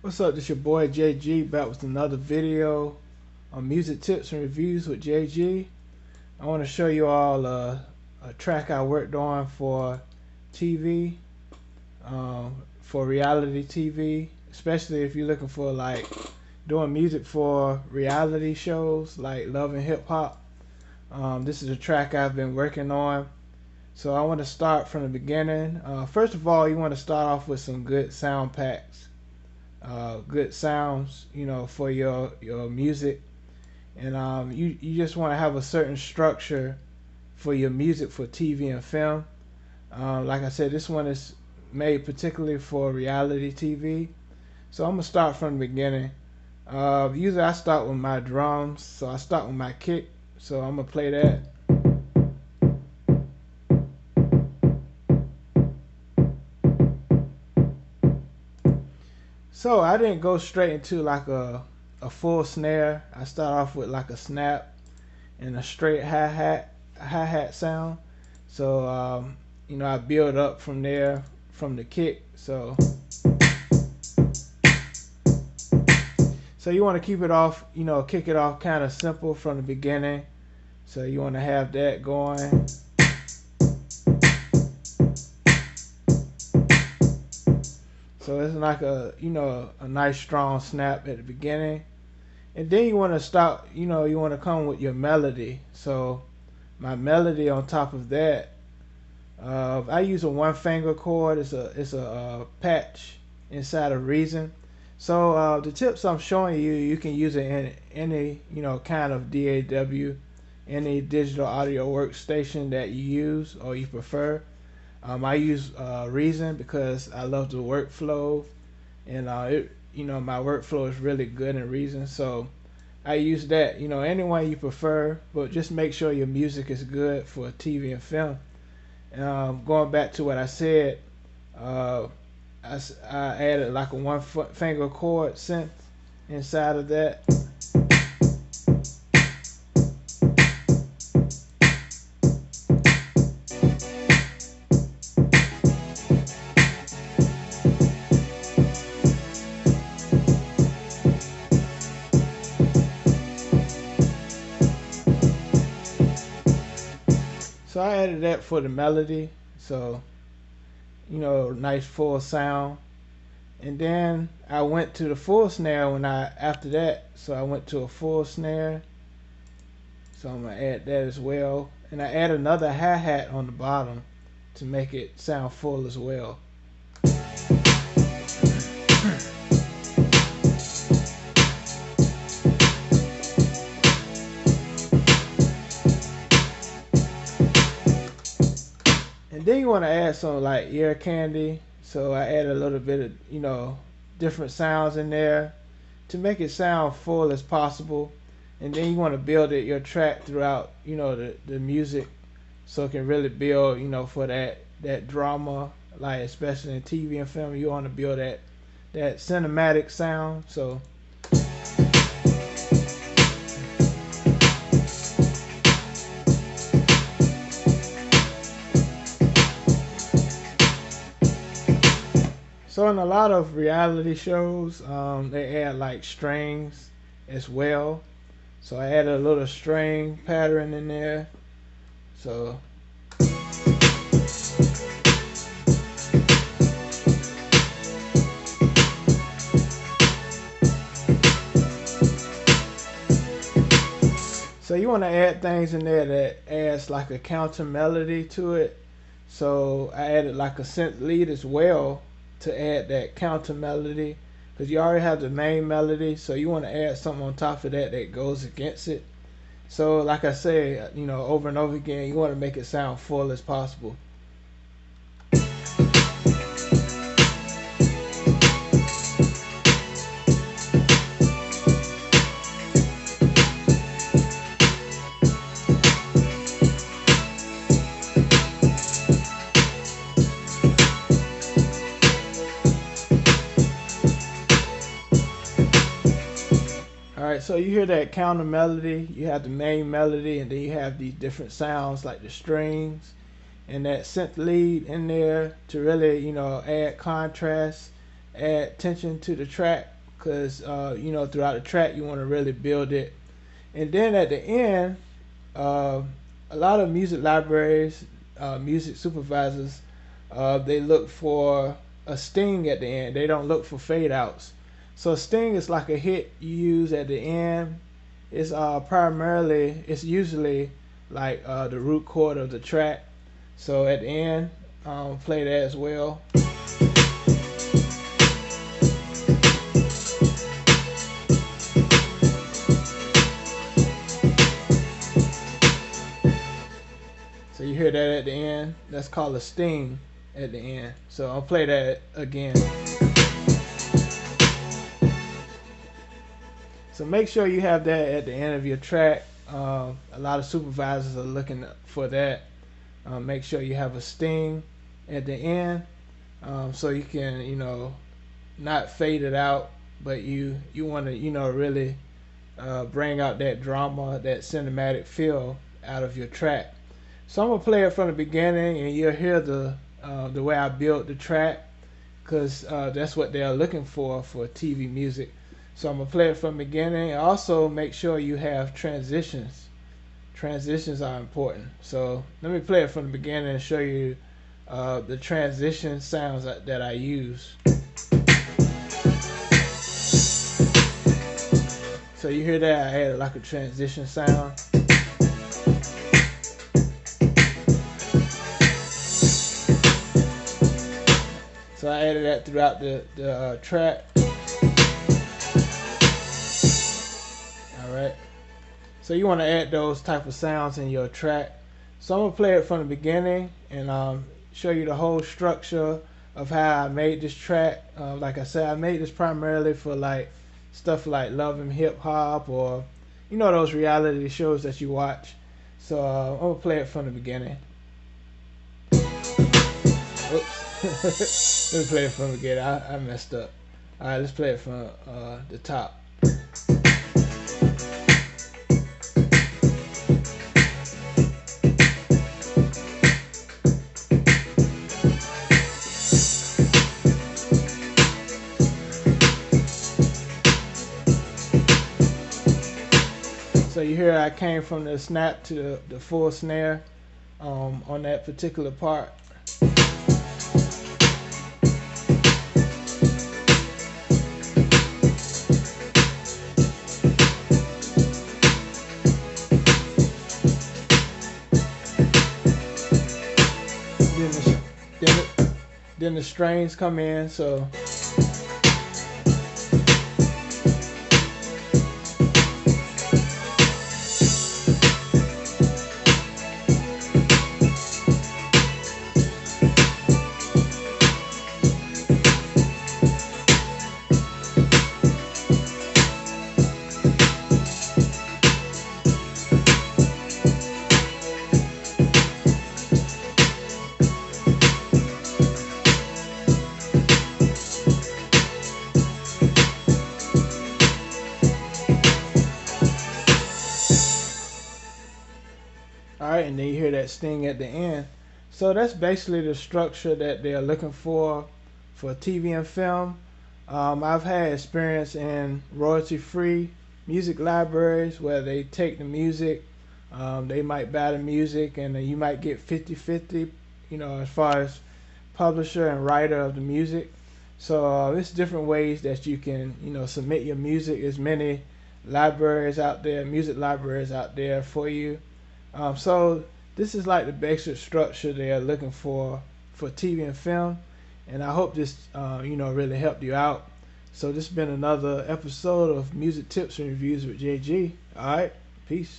What's up? This your boy JG back with another video on music tips and reviews with JG. I want to show you all a track I worked on for TV, for reality TV, especially if you're looking for like doing music for reality shows like Love and Hip Hop. This is a track I've been working on. So I want to start from the beginning. First of all, you want to start off with some good sound packs. Good sounds, for your music, and you just want to have a certain structure for your music for TV and film. Like I said, this one is made particularly for reality TV. So I'm gonna start from the beginning. Usually I start with my drums, so I start with my kick. So I'm gonna play that. So I didn't go straight into like a full snare. I start off with like a snap and a straight hi-hat sound. So I build up from there from the kick. So you want to keep it off, kick it off kind of simple from the beginning. So you want to have that going. So it's like a nice strong snap at the beginning. And then you want to start, you want to come with your melody. So my melody on top of that, I use a one finger chord. It's a patch inside of Reason. So the tips I'm showing you, you can use it in any kind of DAW, any digital audio workstation that you use or you prefer. I use Reason because I love the workflow, and my workflow is really good in Reason. So I use that. Any one you prefer, but just make sure your music is good for TV and film. Going back to what I said, I added like a one finger chord synth inside of that. So I added that for the melody, so nice full sound. And then I went to the full snare after that. So I went to a full snare. So I'm gonna add that as well. And I add another hi-hat on the bottom to make it sound full as well. And then you want to add some like ear candy. So I add a little bit of, different sounds in there to make it sound full as possible. And then you want to build your track throughout, the music, so it can really build, for that drama, like especially in TV and film, you want to build that cinematic sound. So in a lot of reality shows, they add like strings as well. So I added a little string pattern in there. So you want to add things in there that adds like a counter melody to it. So I added like a synth lead as well to add that counter melody, because you already have the main melody, so you want to add something on top of that that goes against it. So like I say, over and over again, you want to make it sound full as possible. Alright, so you hear that counter melody, you have the main melody, and then you have these different sounds like the strings and that synth lead in there to really, add contrast, add tension to the track. because you know, throughout the track you want to really build it. And then at the end, uh, a lot of music libraries, music supervisors, they look for a sting at the end. They don't look for fade outs. So a sting is like a hit you use at the end. It's it's usually like the root chord of the track. So at the end, play that as well. So you hear that at the end. That's called a sting at the end. So I'll play that again. So make sure you have that at the end of your track. A lot of supervisors are looking for that. Make sure you have a sting at the end, so you can, you know, not fade it out, but you want to, you know, really bring out that drama, that cinematic feel out of your track. So I'm gonna play it from the beginning, and you'll hear the way I built the track, because that's what they're looking for TV music. So I'm gonna play it from the beginning. Also, make sure you have transitions. Transitions are important. So let me play it from the beginning and show you the transition sounds that I use. So you hear that I added like a transition sound. So I added that throughout the track. Alright. So you want to add those type of sounds in your track. So I'm going to play it from the beginning and show you the whole structure of how I made this track. Like I said, I made this primarily for like stuff like Love and Hip Hop, or you know, those reality shows that you watch. So I'm going to play it from the beginning. Oops. Let me play it from the beginning. I messed up. Alright, let's play it from the top. So you hear I came from the snap to the full snare on that particular part. Then the strings come in, so alright, and then you hear that sting at the end. So that's basically the structure that they're looking for TV and film. I've had experience in royalty-free music libraries where they take the music, they might buy the music, and then you might get 50-50, you know, as far as publisher and writer of the music. So there's different ways that you can, you know, submit your music. There's many libraries out there, music libraries out there for you. So this is like the basic structure they are looking for TV and film, and I hope this you know, really helped you out. So this has been another episode of Music Tips and Reviews with JG. All right, peace.